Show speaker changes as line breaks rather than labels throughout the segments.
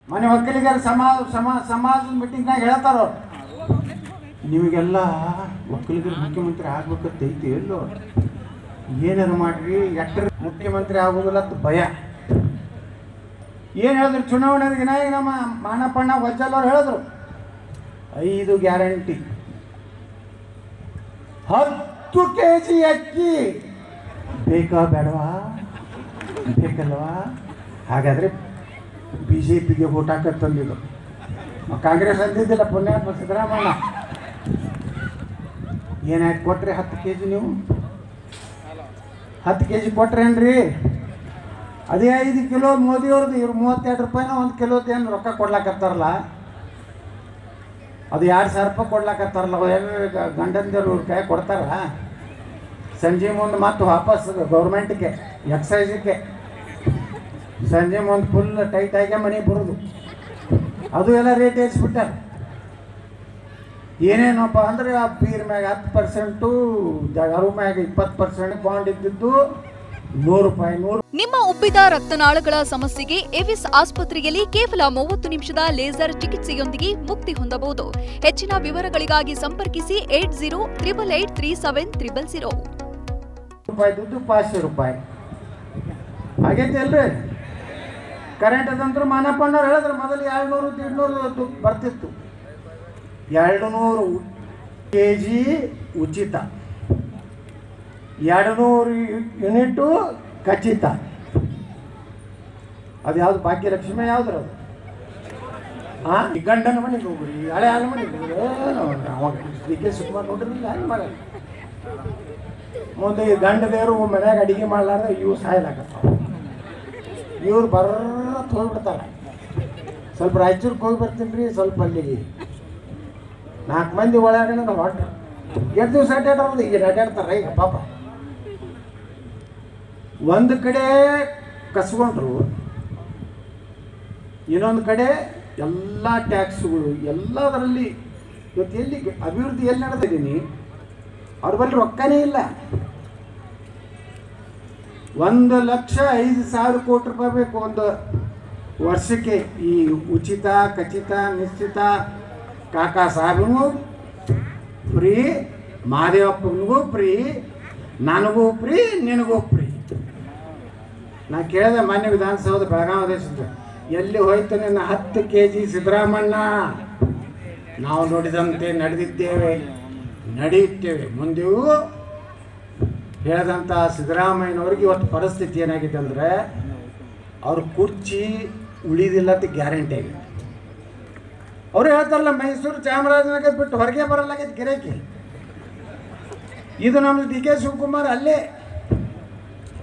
ಮನೆ ಒಕ್ಕಲಿಗರ ಸಮಾಜದ ಮೀಟಿಂಗ್ನಾಗ ಹೇಳ್ತಾರೋ ನಿಮಗೆಲ್ಲ ಒಕ್ಕಲಿಗರ ಮುಖ್ಯಮಂತ್ರಿ ಆಗ್ಬೇಕಂತೈತಿ ಎಲ್ಲೋ ಏನಾರು ಮಾಡ್ರಿ ಎಟ್ಟರ ಮುಖ್ಯಮಂತ್ರಿ ಆಗೋದಿಲ್ಲ ಅಂತ ಭಯ. ಏನು ಹೇಳಿದ್ರು ಚುನಾವಣೆ ದಿನ ನಮ್ಮ ಮಾನಪ್ಪಣ್ಣ ವಜ್ಜಲ್ ಅವ್ರು ಹೇಳಿದ್ರು 5 ಗ್ಯಾರಂಟಿ 10 kg ಅಕ್ಕಿ ಬೇಕಾ ಬೇಡವಾ ಬೇಕಲ್ವಾ? ಹಾಗಾದರೆ BJPಗೆ ವೋಟ್ ಹಾಕಕ್ಕೆ ತಂದಿದ್ದು. ಕಾಂಗ್ರೆಸ್ ಅಂದಿದ್ದಿಲ್ಲ ಪುಣ್ಯಾತ್ಮ ಸಿದ್ದರಾಮಯ್ಯ. ಏನಾಯ್ತು ಕೊಟ್ರಿ 10 kg? ನೀವು 10 kg ಕೊಟ್ರೇನ್ರಿ? ಅದೇ 5 ಕಿಲೋ ಮೋದಿಯವ್ರದ್ದು ಇವ್ರು 32 ರೂಪಾಯಿನ 1 ಕಿಲೋದು ಏನು ರೊಕ್ಕ ಕೊಡ್ಲಾಕತ್ತಾರಲ್ಲ, ಅದು 2,000 ರೂಪಾಯಿ ಕೊಡ್ಲಾಕತ್ತಾರಲ್ಲ, ಗಂಡಂದಿರು ಇವ್ರ ಕೈ ಕೊಡ್ತಾರ. ಸಂಜೆ ಮುಂದೆ ಮತ್ತು ವಾಪಸ್ ಗೌರ್ಮೆಂಟ್ಗೆ ಎಕ್ಸೈಜಿಗೆ ಸಂಜೆ ಮುಂದೆ ಫುಲ್ ಟೈಟಾಗೆ ಮನೆಗೆ ಬರೋದು. ಅದು ಎಲ್ಲ ರೇಟ್ ಏರಿಸ್ಬಿಟ್ಟಾರ. ಏನೇನಪ್ಪ ಅಂದರೆ ಆ ಬೀರ್ ಮ್ಯಾಗ 10%, ಅರು ಮ್ಯಾಗ 20% ಬಾಂಡ್ ಇದ್ದಿದ್ದು 100 ರೂಪಾಯಿ.
ನಿಮ್ಮ ಉಬ್ಬಿದ ರಕ್ತನಾಳಗಳ ಸಮಸ್ಯೆಗೆ ಎವಿಸ್ ಆಸ್ಪತ್ರೆಯಲ್ಲಿ ಕೇವಲ 30 ನಿಮಿಷದ ಲೇಸರ್ ಚಿಕಿತ್ಸೆಯೊಂದಿಗೆ ಮುಕ್ತಿ ಹೊಂದಬಹುದು. ಹೆಚ್ಚಿನ ವಿವರಗಳಿಗಾಗಿ ಸಂಪರ್ಕಿಸಿ 8088837000.
ರೂಪಾಯಿ ದುಡ್ಡು 500 ರೂಪಾಯಿ ಆಗೈತಿ ಅಲ್ರಿ? ಕರೆಂಟ್ ಅದಂತರೂ ಮಾನಪ್ಪಣ್ಣವ್ರು ಹೇಳಿದ್ರು ಮೊದಲು 200-150 ಬರ್ತಿತ್ತು. 200 kg ಉಚಿತ, 200 ಯೂನಿಟು ಖಚಿತ. ಅದು ಯಾವುದು ಭಾಗ್ಯಲಕ್ಷ್ಮಿ ಯಾವ್ದು? ಅದು ಗಂಡನ ಮನೆಗೆ ಹೋಗ್ರಿ, ಹಳೆ ಹಾಲು ಮನೆಗೆ ಅವಾಗ DK ಶಿವಕುಮಾರ್ ನೋಡ್ರಿ ಹಂಗೆ ಮಾಡೋದು. ಮುಂದೆ ಈ ಗಂಡ ದೇವರು ಮನ್ಯಾಗ ಅಡಿಗೆ ಮಾಡ್ಲಾರ್ದ ಇವು ಸಾಯಲಾಕತ್ತಾವ. ಇವ್ರು ಬರ್ರತ್ ಹೋಗ್ಬಿಡ್ತಾರೆ. ಸ್ವಲ್ಪ ರಾಯಚೂರಿಗೆ ಹೋಗಿ ಬರ್ತೀನಿ ರೀ, ಸ್ವಲ್ಪ ಅಲ್ಲಿಗೆ 4 ಮಂದಿ ಒಳಗಡೆ ನಾವು ಹೊಂಟ್ರು. 2 ದಿವಸ ಅಡ್ಡಾಡೋದು ಈಗ ಅಡ್ಡಾಡ್ತಾರೆ. ಈಗ ಪಾಪ ಒಂದು ಕಡೆ ಕಸ್ಕೊಂಡ್ರು, ಇನ್ನೊಂದು ಕಡೆ ಎಲ್ಲ ಟ್ಯಾಕ್ಸ್ಗಳು ಎಲ್ಲದರಲ್ಲಿ. ಇವತ್ತು ಎಲ್ಲಿ ಅಭಿವೃದ್ಧಿ ಎಲ್ಲಿ ನಡೆದಿದ್ದೀನಿ? ಅವ್ರ ಬಳಿ ರೊಕ್ಕನೇ ಇಲ್ಲ. 1,05,000 ಕೋಟಿ ರೂಪಾಯಿ ಬೇಕು ಒಂದು ವರ್ಷಕ್ಕೆ. ಈ ಉಚಿತ ಖಚಿತ ನಿಶ್ಚಿತ ಕಾಕಾ ಸಾಹೇಬ್ಗೂ ಫ್ರೀ, ಮಹಾದೇವಪ್ಪನಿಗೂ ಫ್ರೀ, ನನಗೂ ಫ್ರೀ, ನಿನಗೂ ಫ್ರೀ. ನಾ ಕೇಳಿದೆ ಮಾನ್ಯ ವಿಧಾನಸೌಧ ಬೆಳಗಾವಿ ದೇಶದ, ಎಲ್ಲಿ ಹೋಯ್ತು ನಿನ್ನ 10 kg ಸಿದ್ದರಾಮಣ್ಣ? ನಾವು ನೋಡಿದಂತೆ ನಡೆದಿದ್ದೇವೆ, ನಡೆಯುತ್ತೇವೆ, ಮುಂದೆಯೂ ಹೇಳಿದಂಥ ಸಿದ್ದರಾಮಯ್ಯನವ್ರಿಗೆ ಇವತ್ತು ಪರಿಸ್ಥಿತಿ ಏನಾಗಿದೆ ಅಂದರೆ ಅವ್ರ ಕುರ್ಚಿ ಉಳಿದಿಲ್ಲ ಅಂತ ಗ್ಯಾರಂಟಿ ಆಗಿದೆ. ಅವರು ಹೇಳ್ತಾರಲ್ಲ, ಮೈಸೂರು ಚಾಮರಾಜನಗರ ಬಿಟ್ಟು ಹೊರಗೆ ಬರಲಾಗೈತೆ ಗಿರಾಕಿ. ಇದು ನಮ್ಮ DK ಶಿವಕುಮಾರ್ ಅಲ್ಲೇ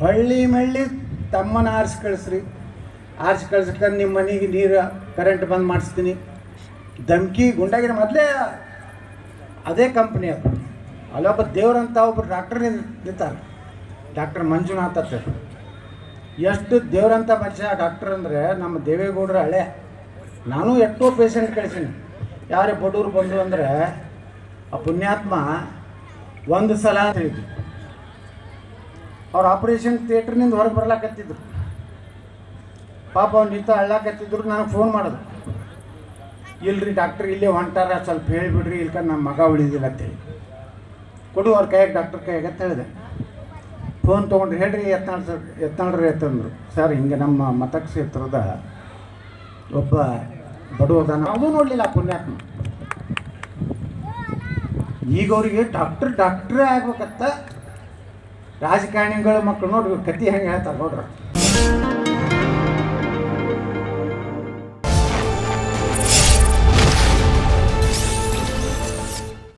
ಹಳ್ಳಿ ಮಳ್ಳಿ ತಮ್ಮನ ಆರಿಸಿ ಕಳಿಸ್ರಿ, ಆರಿಸಿ ಕಳ್ಸ್ಕೊಂಡು ನಿಮ್ಮ ಮನೆಗೆ ನೀರು ಕರೆಂಟ್ ಬಂದ್ ಮಾಡಿಸ್ತೀನಿ ಧಮ್ಕಿ ಗುಂಡಾಗಿನ. ಮೊದಲೇ ಅದೇ ಕಂಪ್ನಿ ಅದು. ಅಲ್ಲೊಬ್ಬ ದೇವ್ರಂತ ಒಬ್ಬರು ಡಾಕ್ಟರ್ ನಿಂತಾರೆ, ಡಾಕ್ಟರ್ ಮಂಜುನಾಥ್ ಅಂತ. ಎಷ್ಟು ದೇವ್ರಂತ ಮನುಷ್ಯ ಡಾಕ್ಟರ್ ಅಂದರೆ ನಮ್ಮ ದೇವೇಗೌಡರ ಹಳೆ. ನಾನು ಎಷ್ಟೋ ಪೇಷಂಟ್ ಕಳಿಸೀನಿ. ಯಾರೇ ಬಡವ್ರು ಬಂದು ಅಂದರೆ ಆ ಪುಣ್ಯಾತ್ಮ ಒಂದು ಸಲ ಹೇಳಿದ್ರು, ಅವ್ರು ಆಪ್ರೇಷನ್ ಥಿಯೇಟ್ರ್ನಿಂದ ಹೊರಗೆ ಬರ್ಲಾಕತ್ತಿದ್ರು. ಪಾಪ ಅವ್ನು ನಿಂತ ಅಳ್ಳಾಕತ್ತಿದ್ರು. ನನಗೆ ಫೋನ್ ಮಾಡೋದು, ಇಲ್ರಿ ಡಾಕ್ಟ್ರ್ ಇಲ್ಲೇ ಹೊಂಟಾರ, ಸ್ವಲ್ಪ ಹೇಳಿಬಿಡ್ರಿ, ಇಲ್ಕ ನಮ್ಮ ಮಗ ಉಳಿದಿಲ್ಲ ಅಂತೇಳಿ. ಕೊಡು ಅವ್ರ ಕೈಯಾಗ, ಡಾಕ್ಟ್ರ್ ಕೈಯಾಗ ಅಂತ ಹೇಳಿದೆ. ಫೋನ್ ತೊಗೊಂಡ್ರಿ, ಹೇಳ್ರಿ ಎತ್ತಾಳ್ರಿ ಎತ್ತಂದ್ರು. ಸರ್ ಹಿಂಗೆ ನಮ್ಮ ಮತಕ್ಷೇತ್ರದ ಒಬ್ಬ ಬಡವದಾನ, ಅದು ನೋಡಲಿಲ್ಲ ಪುಣ್ಯಾತ್ಮ. ಈಗ ಅವರಿಗೆ ಡಾಕ್ಟ್ರೇ ಆಗ್ಬೇಕಂತ ರಾಜಕಾರಣಿಗಳ ಮಕ್ಕಳು ನೋಡ್ರಿ ಕತ್ತಿ ಹೆಂಗೆ ಹೇಳ್ತಾರೆ ನೋಡ್ರಿ.